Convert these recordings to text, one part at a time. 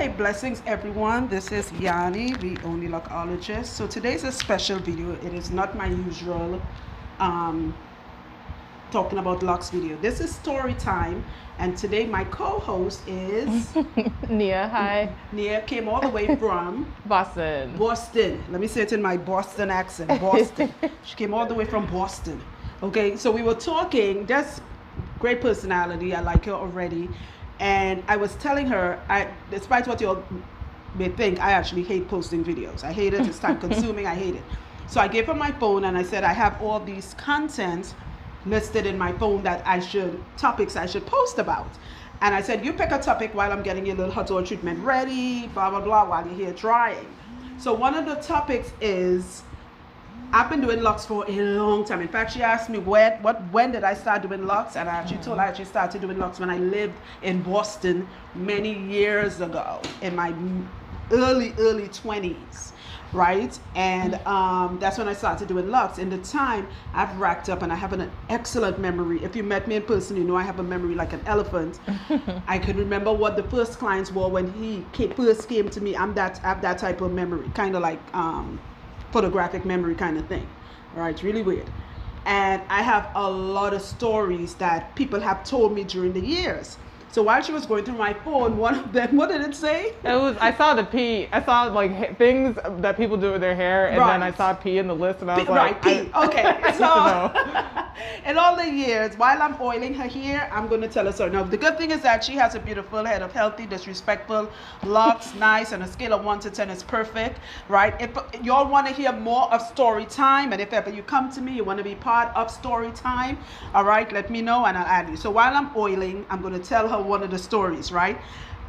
Okay, blessings everyone. This is Yanni, the only Lockologist. So today's a special video. It is not my usual um, talking about locks video. This is story time, and today my co-host is Nia, hi. Nia. Came all the way from Boston. Boston. Let me say it in my Boston accent. Boston. She came all the way from Boston. Okay, so we were talking. Just great personality. I like her already. And I was telling her, despite what you all may think, I actually hate posting videos. I hate it. It's time consuming. I hate it. So I gave her my phone and I said, I have all these contents listed in my phone that topics I should post about. And I said, you pick a topic while I'm getting your little hot oil treatment ready, blah, blah, blah, while you're here drying. So one of the topics is, I've been doing locks for a long time. In fact, she asked me when did I start doing locks, and I actually told her I actually started doing locks when I lived in Boston many years ago, in my early 20s, right? And that's when I started doing locks. In the time, I've racked up, and I have an excellent memory. If you met me in person, you know I have a memory like an elephant. I could remember what the first clients were when he first came to me. I have that type of memory, kind of like photographic memory kind of thing. All right, really weird. And I have a lot of stories that people have told me during the years. So while she was going through my phone, one of them, what did it say? I saw the P. I saw like things that people do with their hair, and then I saw P in the list, and I was like, P. Okay. So in all the years, while I'm oiling her hair, I'm going to tell her so. Now, the good thing is that she has a beautiful head of healthy, disrespectful locks, nice, and a scale of 1 to 10 is perfect, right? If y'all want to hear more of story time, and if ever you come to me, you want to be part of story time, all right, let me know and I'll add you. So while I'm oiling, I'm going to tell her one of the stories, right?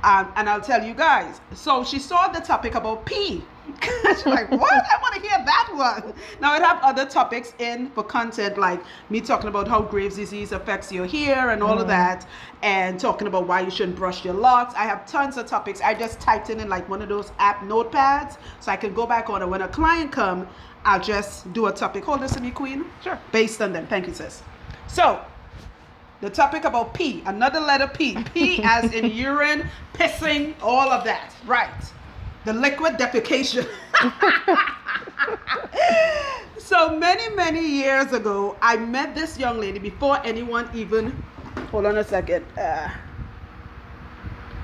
And I'll tell you guys. So she saw the topic about pee. She's like, what? I want to hear that one. Now it have other topics in for content, like me talking about how Graves' disease affects your hair and all of that, and talking about why you shouldn't brush your locks. I have tons of topics. I just typed in like one of those app notepads so I can go back on it. When a client come, I'll just do a topic. Hold this to me, Queen. Sure. Based on them. Thank you, sis. So the topic about pee, another letter P. P as in urine, pissing, all of that. Right. The liquid defecation. So many years ago, I met this young lady before anyone even, hold on a second.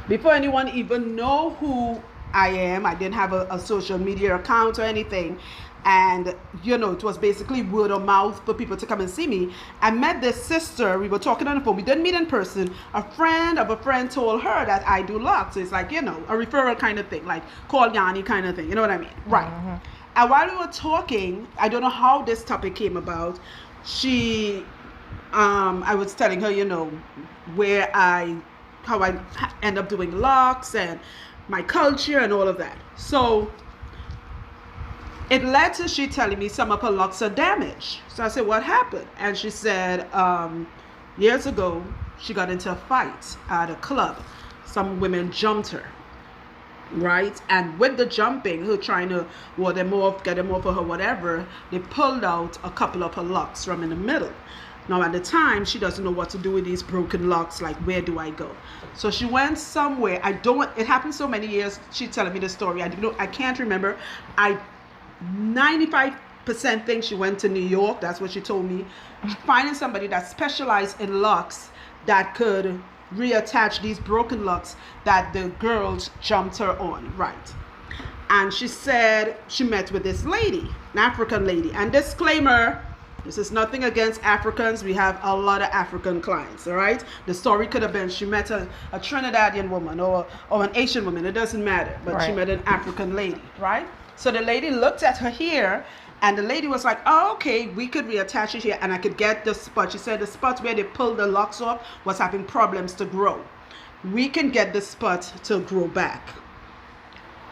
Before anyone even know who I am, I didn't have a social media account or anything. And, you know, it was basically word of mouth for people to come and see me. I met this sister. We were talking on the phone. We didn't meet in person. A friend of a friend told her that I do locks. So it's like, you know, a referral kind of thing, like call Yanni kind of thing. You know what I mean? Right. Mm-hmm. And while we were talking, I don't know how this topic came about. I was telling her, you know, how I end up doing locks and my culture and all of that. So it led to she telling me some of her locks are damaged. So I said, what happened? And she said, years ago, she got into a fight at a club. Some women jumped her, right? And with the jumping, her trying to ward them off, get them off of her, whatever, they pulled out a couple of her locks from in the middle. Now at the time, she doesn't know what to do with these broken locks, like where do I go? So she went somewhere. It happened so many years, she's telling me the story. I can't remember. 95% think she went to New York. That's what she told me. Finding somebody that specialized in locks that could reattach these broken locks that the girls jumped her on, right? And she said she met with this lady, an African lady. And disclaimer, this is nothing against Africans. We have a lot of African clients, all right? The story could have been she met a Trinidadian woman or an Asian woman. It doesn't matter. But right. She met an African lady, right? So the lady looked at her hair, and the lady was like, oh, okay, we could reattach it here, and I could get the spot. She said the spot where they pulled the locks off was having problems to grow. We can get the spot to grow back.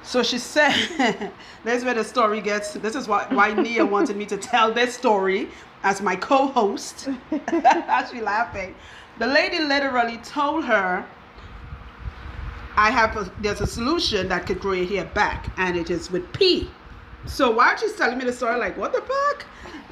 So she said, that's where the story gets, this is why Nia wanted me to tell this story as my co-host. She's laughing. The lady literally told her, there's a solution that could grow your hair back, and it is with pee. So while she's telling me the story, like, what the fuck?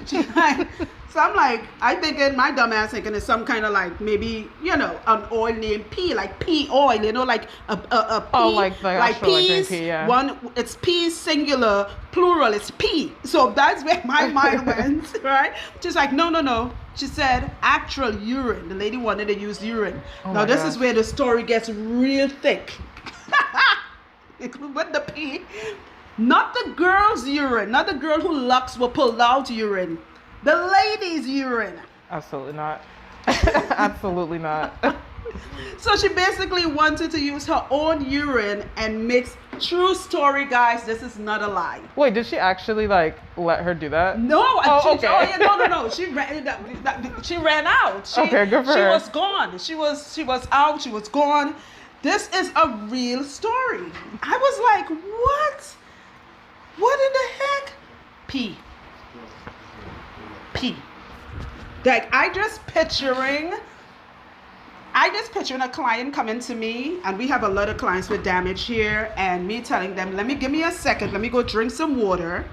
She's like, so I'm like, I thinking, my dumb ass thinking it's some kind of like, maybe, an oil named pea, like pea oil, like a pea. Oh, like the actual, like, green peas, pea, yeah. one, it's pea singular, plural, it's pea. So that's where my mind went, right? She's like, no. She said actual urine. The lady wanted to use urine. Oh now this gosh. is where the story gets real thick. With the pee. Not the girl's urine. Not the girl who locks will pull out urine. The lady's urine. Absolutely not. Absolutely not. So she basically wanted to use her own urine and mix. True story, guys. This is not a lie. Wait, did she actually like let her do that? No. Okay. No. She ran out. Okay, good for her. She was gone. She was out. She was gone. This is a real story. I was like, what? What in the heck? Pee. Like, I just picturing a client coming to me, and we have a lot of clients with damage here, and me telling them, give me a second, let me go drink some water,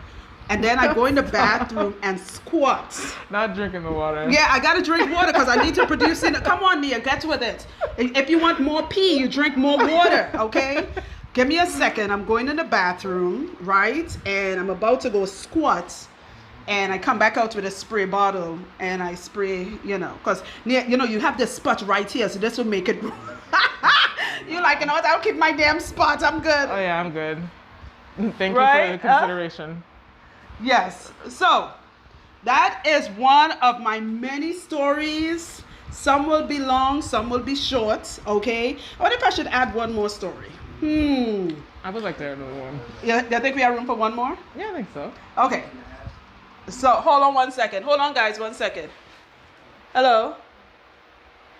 and then I go in the bathroom and squat. Not drinking the water. Yeah, I gotta drink water because I need to produce it. Come on, Nia, get with it. If you want more pee, you drink more water, okay? Give me a second. I'm going in the bathroom, right? And I'm about to go squat. And I come back out with a spray bottle and I spray, because, you have this spot right here. So this will make it. You're like, what? I'll keep my damn spot. I'm good. Oh, yeah, I'm good. Thank you for the consideration. Yes. So that is one of my many stories. Some will be long, some will be short. Okay. I wonder if I should add one more story. I would like to add another one. Yeah, I think we have room for one more? Yeah, I think so. Okay. So hold on one second. Hold on, guys, 1 second. Hello?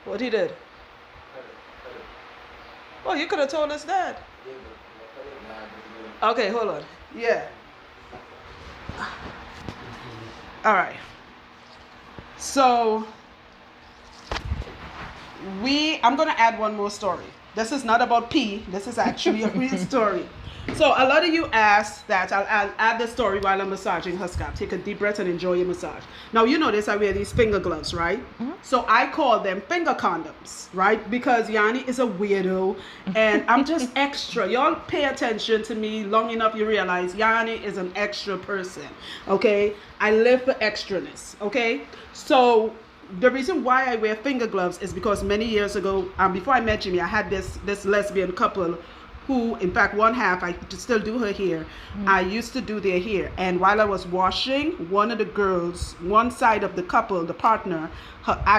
What he did? Oh, you could have told us that. Okay, hold on. Yeah. All right. So I'm going to add one more story. This is not about pee. This is actually a real story. So a lot of you asked that I'll add the story while I'm massaging her scalp. Take a deep breath and enjoy your massage. Now, you notice I wear these finger gloves, right? Mm-hmm. So I call them finger condoms, right? Because Yanni is a weirdo and I'm just extra. Y'all pay attention to me long enough, you realize Yanni is an extra person, okay? I live for extraness, okay? So the reason why I wear finger gloves is because many years ago, before I met Jimmy, I had this lesbian couple who, in fact, one half, I still do her hair. Mm-hmm. I used to do their hair. And while I was washing, one of the girls, one side of the couple, the partner,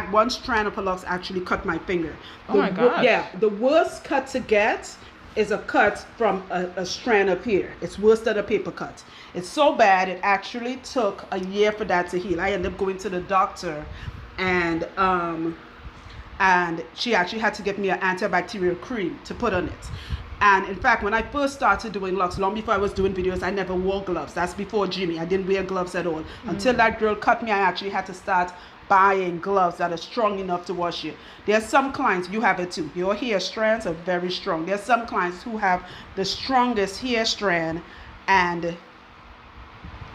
one strand of her locks actually cut my finger. Oh my God. Yeah, the worst cut to get is a cut from a strand of hair. It's worse than a paper cut. It's so bad, it actually took a year for that to heal. I ended up going to the doctor and she actually had to give me an antibacterial cream to put on it. And in fact, when I first started doing locks, long before I was doing videos, I never wore gloves. That's before Jimmy. I didn't wear gloves at all. Mm-hmm. Until that girl cut me, I actually had to start buying gloves that are strong enough to wash it. There's some clients, you have it too. Your hair strands are very strong. There's some clients who have the strongest hair strand and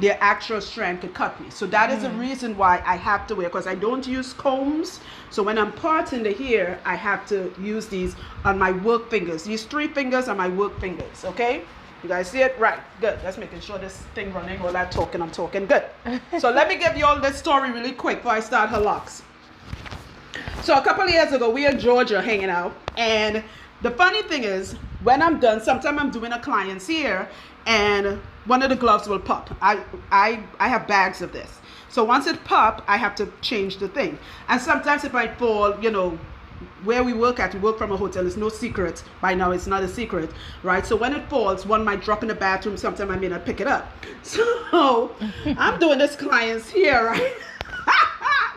their actual strand could cut me. So that is the reason why I have to wear, because I don't use combs. So when I'm parting the hair, I have to use these on my work fingers. These 3 fingers are my work fingers, okay? You guys see it? Right, good. That's making sure this thing running, all that talking, I'm talking, good. So let me give you all this story really quick before I start her locks. So a couple of years ago, we in Georgia hanging out, and the funny thing is, when I'm done, sometimes I'm doing a client's hair, and one of the gloves will pop. I have bags of this. So once it pop, I have to change the thing. And sometimes if I fall, where we work from a hotel, it's no secret. By now, it's not a secret, right? So when it falls, one might drop in the bathroom. Sometimes I may not pick it up. So I'm doing this client's hair, right?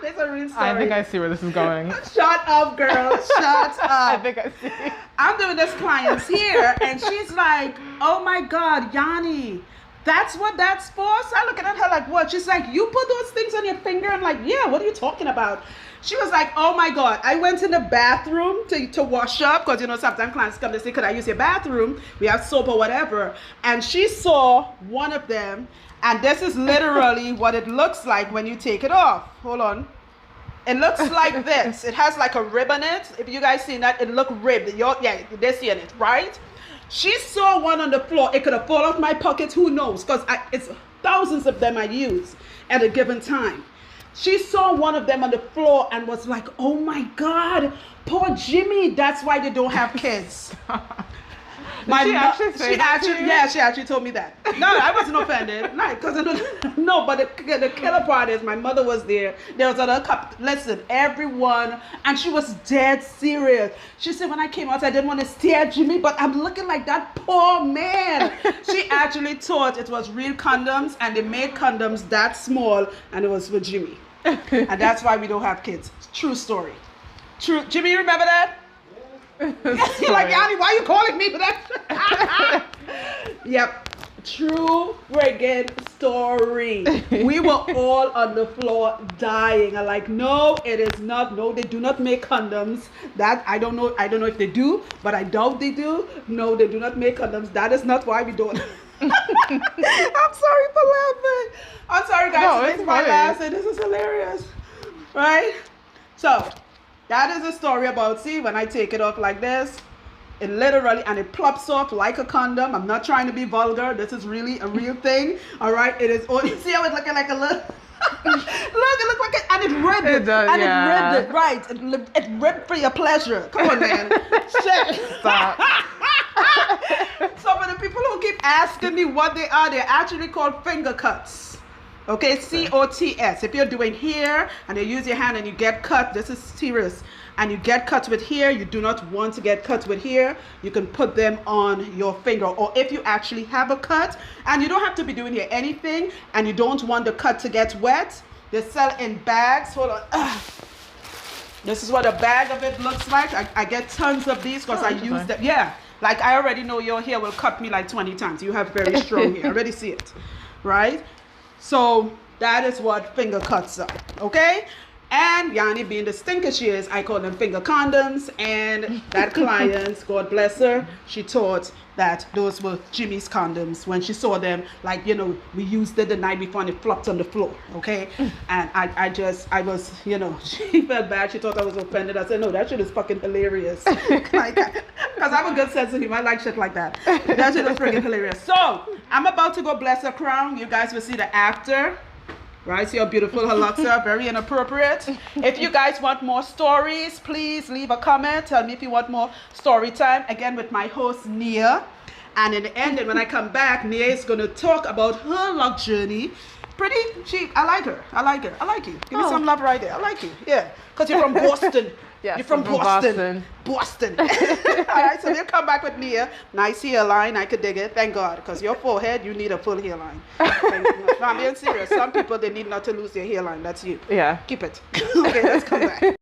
There's a real story. I think I see where this is going. Shut up, girl. Shut up. I think I see. I'm doing this client's hair, and she's like, oh my God, Yanni, that's what that's for? So I'm looking at her like, what? She's like, you put those things on your finger? I'm like, yeah, what are you talking about? She was like, oh my God. I went in the bathroom to wash up because, you know, sometimes clients come to say, could I use your bathroom? We have soap or whatever. And she saw one of them. And this is literally what it looks like when you take it off. Hold on. It looks like this. It has like a rib on it. If you guys seen that, it look ribbed. Yeah, they're seeing it, right? She saw one on the floor. It could have fallen off my pocket. Who knows? Because it's thousands of them I use at a given time. She saw one of them on the floor and was like, oh my God, poor Jimmy. That's why they don't have kids. She actually told me that. No, I wasn't offended. No, but the killer part is my mother was there. There was another couple. Listen, everyone, and she was dead serious. She said, when I came out, I didn't want to stare at Jimmy, but I'm looking like that poor man. She actually thought it was real condoms, and they made condoms that small, and it was for Jimmy. And that's why we don't have kids. True story. True. Jimmy, you remember that? You're like, Yanni, why are you calling me for that? Yep. True friggin' story. We were all on the floor dying. I'm like, no, it is not. No, they do not make condoms. That I don't know. I don't know if they do, but I doubt they do. No, they do not make condoms. That is not why we don't. I'm sorry for laughing. I'm sorry, guys. No, This is my last, and this is hilarious, right? So that is a story about, see, when I take it off like this, it literally, and it plops off like a condom. I'm not trying to be vulgar. This is really a real thing. All right. It is, see how it's looking like a little, look, it looks like it, and it ripped it. It does, and yeah. it ripped it, right. It ripped for your pleasure. Come on, man. Shit. Stop. So for the people who keep asking me what they are, they're actually called finger cuts. Okay, COTS. If you're doing here and you use your hand and you get cut, this is serious, and you get cut with here, you do not want to get cut with here, you can put them on your finger. Or if you actually have a cut and you don't have to be doing here anything and you don't want the cut to get wet, they sell in bags. Hold on. This is what a bag of it looks like. I get tons of these because I use them. Yeah, like I already know your hair will cut me like 20 times. You have very strong hair. I already see it, right? So that is what finger cuts are, okay? And Yanni, being the stinker she is, I call them finger condoms. And that client, God bless her, she thought that those were Jimmy's condoms when she saw them. Like, you know, we used it the night before and it flopped on the floor, okay? And I was, you know, she felt bad. She thought I was offended. I said, no, that shit is fucking hilarious. Like, because I have a good sense of humor. I like shit like that. That shit is freaking hilarious. So I'm about to go bless her crown. You guys will see the after. Right, see how beautiful her locks are, very inappropriate. If you guys want more stories, please leave a comment. Tell me if you want more story time, again with my host, Nia. And in the end, and when I come back, Nia is going to talk about her lock journey. Pretty cheap. I like her. I like her. I like you. Give me some love right there. I like you. Yeah, because you're from Boston. Yes, you're from Boston. Boston. All right, so we'll come back with Nia. Nice hairline. I could dig it. Thank God. Because your forehead, you need a full hairline. No, I'm being serious. Some people, they need not to lose their hairline. That's you. Yeah. Keep it. Okay, let's come back.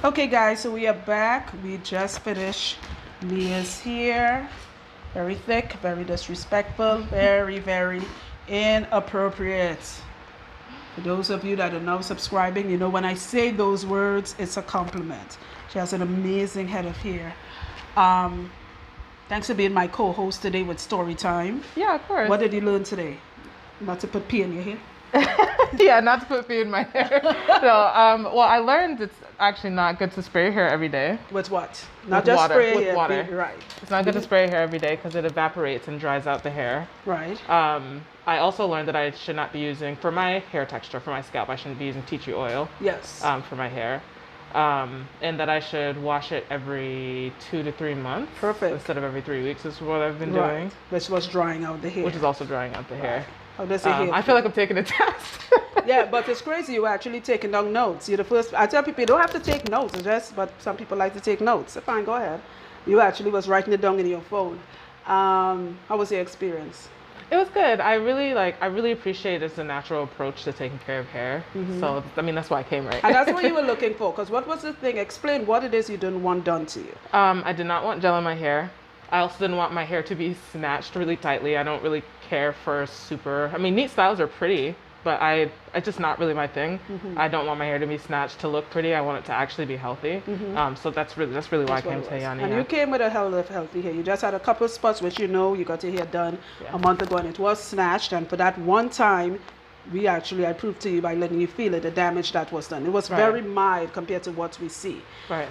Okay, guys, so we are back. We just finished Nia's hair. Very thick, very disrespectful, very, very inappropriate. For those of you that are now subscribing, you know when I say those words, it's a compliment. She has an amazing head of hair. Thanks for being my co-host today with Storytime. Yeah, of course. What did you learn today? Not to put pee in your hair? Yeah, not to put pee in my hair. No, well, I learned it's actually not good to spray your hair every day. With what? Not With just water, spray with hair. water. Right. It's not good to spray your hair every day because it evaporates and dries out the hair. Right. I also learned that I should not be using, for my hair texture, for my scalp, I shouldn't be using tea tree oil. Yes. For my hair. And that I should wash it every 2 to 3 months. Perfect. Instead of every 3 weeks is what I've been Right. doing. Which was drying out the hair. Which is also drying out the hair. How does the hair I feel like I'm taking a test. Yeah, but it's crazy. You're actually taking down notes. You're the first. I tell people you don't have to take notes. It's just, but some people like to take notes. So fine, go ahead. You actually was writing it down in your phone. How was your experience? It was good. I really appreciate it's a natural approach to taking care of hair. So, I mean, that's why I came, right? And that's what you were looking for. Because what was the thing? Explain what it is you didn't want done to you. I did not want gel in my hair. I also didn't want my hair to be snatched really tightly. I don't really care for super, I mean, neat styles are pretty, but it's just not really my thing. I don't want my hair to be snatched to look pretty. I want it to actually be healthy. So that's really why I came to Yanni. And you came with a hell of healthy hair. You just had a couple of spots which you got your hair done a month ago, and it was snatched. And for that one time, I proved to you by letting you feel it, the damage that was done. It was very mild compared to what we see. Right.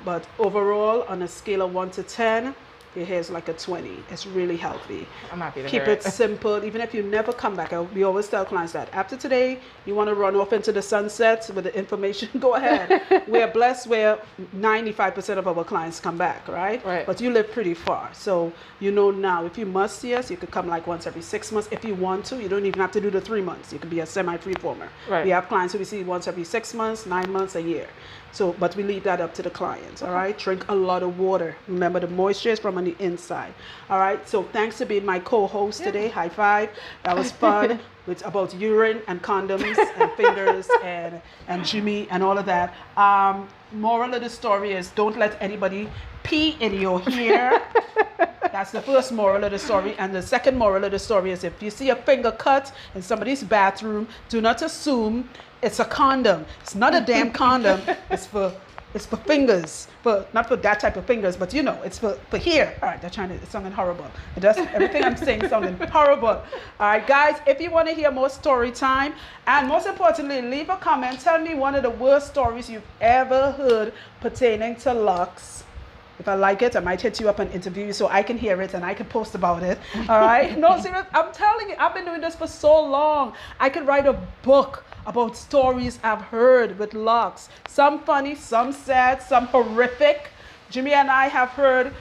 But overall, on a scale of 1 to 10, your hair is like a 20. It's really healthy. I'm happy to Keep hear it simple. Even if you never come back, we always tell clients that after today, you want to run off into the sunset with the information, go ahead. We're blessed where 95% of our clients come back, right? But you live pretty far. So you know now, if you must see us, you could come like once every 6 months. If you want to, you don't even have to do the 3 months. You could be a semi-freeformer. We have clients who we see once every 6 months, 9 months, a year. So, but we leave that up to the clients, all right? Drink a lot of water. Remember, the moisture is from on the inside, all right? So thanks for being my co-host today. High five. That was fun. It's about urine and condoms and fingers and Jimmy and all of that. Moral of the story is don't let anybody pee in your hair. That's the first moral of the story. And the second moral of the story is if you see a finger cut in somebody's bathroom, do not assume it's a condom. It's not a damn condom. It's for fingers. Not for that type of fingers, but it's for here. All right, it's sounding horrible. It does everything I'm saying sounding horrible. All right, guys, if you want to hear more story time, and most importantly, leave a comment. Tell me one of the worst stories you've ever heard pertaining to locks. If I like it, I might hit you up and interview you so I can hear it and I can post about it. All right? No, serious. I'm telling you, I've been doing this for so long. I could write a book about stories I've heard with locks. Some funny, some sad, some horrific. Jimmy and I have heard.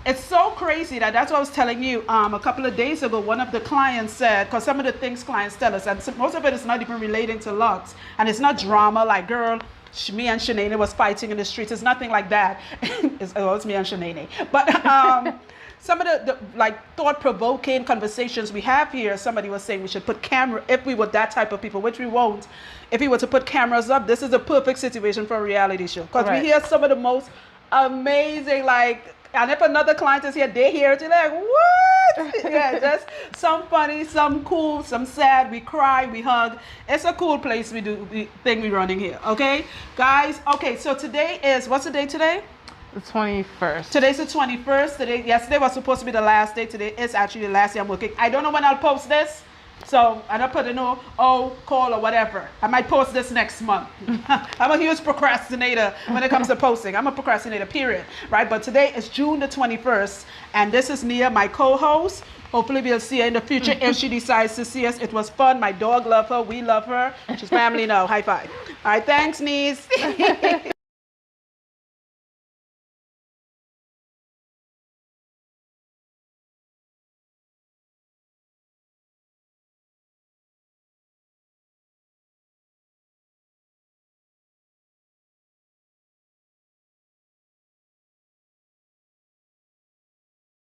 It's so crazy that's what I was telling you a couple of days ago. One of the clients said, because some of the things clients tell us, and most of it is not even relating to locks, and it's not drama like, girl, me and Shanae was fighting in the streets. It's nothing like that. It's me and Shanae. But some of the like thought-provoking conversations we have here, somebody was saying we should put camera, if we were that type of people, which we won't, if we were to put cameras up, this is a perfect situation for a reality show. Because we hear some of the most amazing, like, and if another client is here, they hear it, you're like, what? Yeah, just some funny, some cool, some sad. We cry, we hug. It's a cool place we do the thing we're running here. Okay, guys. Okay, so today is, what's the day today? The 21st. Today's the 21st. Yesterday was supposed to be the last day. Today is actually the last day I'm working. I don't know when I'll post this. So I don't put a call or whatever. I might post this next month. I'm a huge procrastinator when it comes to posting. I'm a procrastinator, period. Right? But today is June the 21st, and this is Nia, my co-host. Hopefully we'll see her in the future if she decides to see us. It was fun. My dog loves her. We love her. She's family now. High five. All right. Thanks, niece.